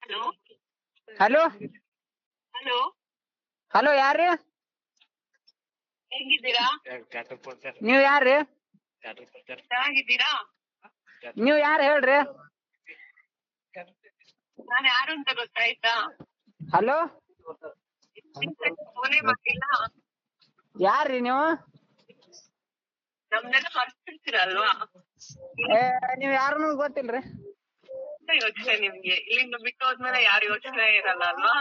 Hello hello hello hello ಯಾರ್ರಿ? ಹೆಂಗಿದ್ದೀರಾ? ನೀವ್ ಯಾರ್ರಿ? ಚೆನ್ನಾಗಿದ್ದೀರಾ? ನೀವ್ ಯಾರು ಹೇಳ್ರಿ? ನಾನು ಯಾರು ಅಂತ ಗೊತ್ತಾಯ್ತಾ? ಹಲೋ ಫೋನೇ ಮಾಡಿಲ್ಲ. ಯಾರ್ರಿ ನೀವು? ನಮ್ನೆಲ್ಲ ಮರ್ತಿರ್ತೀರಲ್ವಾ? ನೀವ್ ಯಾರು ಗೊತ್ತಿಲ್ರಿ. ಯೋಚನೆ ನಿಮ್ಗೆ ಇಲ್ಲಿಂದ ಬಿಟ್ಟು ಹೋದ್ಮೇಲೆ ಯಾರು ಯೋಚನೆ ಇರಲ್ಲ ಅಲ್ವಾ?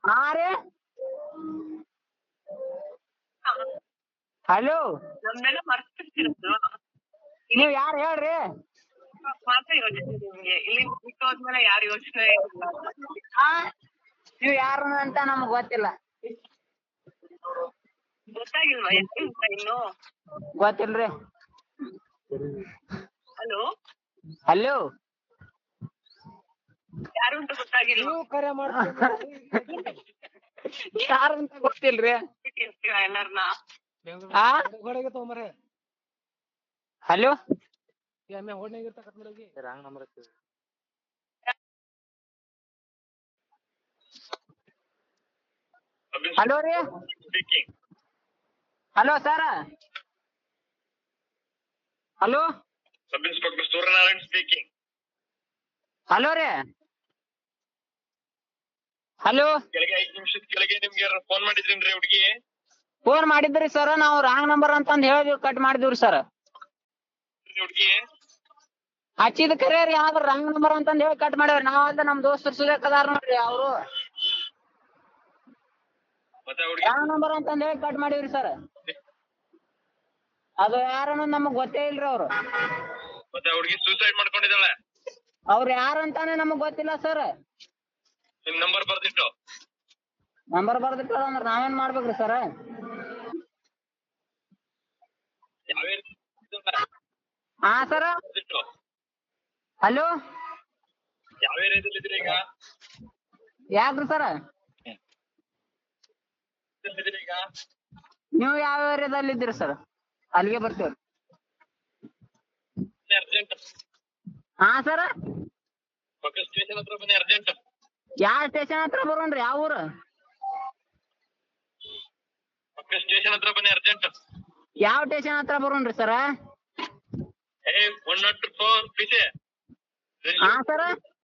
ಹಾ ರೀ. ಹಲೋ ನಮ್ನೆಲ್ಲ ಮರ್ತಿರ್ತೀರಲ್ವಾ? ನೀವ್ ಯಾರು ಹೇಳ್ರಿ? ಮಾತ್ರ ಯೋಚನೆ ನಿಮ್ಗೆ ಇಲ್ಲಿಂದ ಬಿಟ್ಟು ಹೋದ್ಮೇಲೆ ಯಾರು ಯೋಚನೆ ಇರಲ್ಲ ಅಲ್ವಾ? ನೀವ್ ಯಾರು ಅಂತ ನಮಗ್ ಗೊತ್ತಿಲ್ಲ. ಗೊತ್ತಾಗಿಲ್ವಾ ಯಾರು ಅಂತ ಇನ್ನು? ಗೊತ್ತಿಲ್ರಿ. ಹಲೋ ಹಲೋ ಯಾರು ಅಂತ ಗೊತ್ತಾಗಿಲ್ವಾ? ಯಾರು ಅಂತ ಗೊತ್ತಿಲ್ರಿ. ಬಿಟ್ಟಿರ್ತೀರಾ ಎಲ್ಲಾರ್ನ? ಹಲೋ ಹಲೋ ರೀ. Hello sir. Hello sub inspector Suryanarayan speaking. Hello ರೀ. ಹಲೋ ಕೆಳಗೆ 5 ನಿಮಿಷದ ಕೆಳಗೆ ನಿಮ್ಗೆ ಫೋನ್ ಮಾಡಿದ್ರೇನ್ರಿ ಹುಡುಗಿ? ಫೋನ್ ಮಾಡಿದ್ರಿ ಸರ್, ನಾವು ರಾಂಗ್ ನಂಬರ್ ಅಂತಂದ್ ಹೇಳಿದ್ವಿ, ಕಟ್ ಮಾಡಿದ್ವಿ ಸರ್. ಹುಡುಗಿ ಹಚ್ಚಿದ ಕರೆ ರೀ, ಆದ್ರ ರಾಂಗ್ ನಂಬರ್ ಅಂತಂದ್ ಹೇಳಿ ಕಟ್ ಮಾಡ್ಯಾರ. ನಾವಲ್ದ ನಮ್ ದೋಸ್ತರು ಸುಲೇಖದಾರ ನೋಡ್ರಿ, ಅವರು ಮತ್ತೆ ಹುಡುಗಿ ರಾಂಗ್ ನಂಬರ್ ಅಂತಂದ್ ಹೇಳಿ ಕಟ್ ಮಾಡಿವ್ರಿ ಸರ್. ಅದು ಯಾರನ್ನ ನಮಗ್ ಗೊತ್ತೇ ಇಲ್ರಿ ಅವ್ರು. ಮತ್ತೆ ಹುಡುಗಿ ಸೂಸೈಡ್ ಮಾಡ್ಕೊಂಡಿದ್ದಾಳೆ. ಅವ್ರು ಯಾರಂತಾನೆ ನಮಗ್ ಗೊತ್ತಿಲ್ಲ ಸರ್. ನಿಮ್ ನಂಬರ್ ಬರ್ದಿಟ್ಟು ನಂಬರ್ ಬರ್ದಿಟ್ಟ ಅಂದ್ರ ನಾವೇನ್ ಮಾಡ್ಬೇಕ್ರಿ ಸರ್? ಯಾವ ಹಾ ಸರ್. ಬರ್ದಿಟ್ಟು ಹಲೋ ಯಾವ ಏರಿಯಾದಲ್ಲಿ ಇದ್ರಿ ಈಗ? ಯಾಕ್ರಿ ಸರ್? ಈಗ ನೀವು ಯಾವ ಏರಿಯಾದಲ್ಲಿ ಇದ್ದೀರಿ ಸರ್? ಅಲ್ಲಿಗೆ ಬರ್ತೀವ್ರಿ. ಅರ್ಜೆಂಟ್ ಹಾ ಸರ್. ಪಕ್ಕ ಸ್ಟೇಷನ್ ಹತ್ರ ಬನ್ನಿ ಅರ್ಜೆಂಟ್. ಯಾವ ಸ್ಟೇಷನ್ ಹತ್ರ ಬರೋಣ್ರಿ? ಯಾವ ಊರು? ಪಕ್ಕ ಸ್ಟೇಷನ್ ಹತ್ರ ಬನ್ನಿ ಅರ್ಜೆಂಟ್. ಯಾವ ಸ್ಟೇಷನ್ ಹತ್ರ ಬರೋಣ್ರಿ ಸರ್? 104 ಪೀಸೆ. ಹಾ ಸರ್.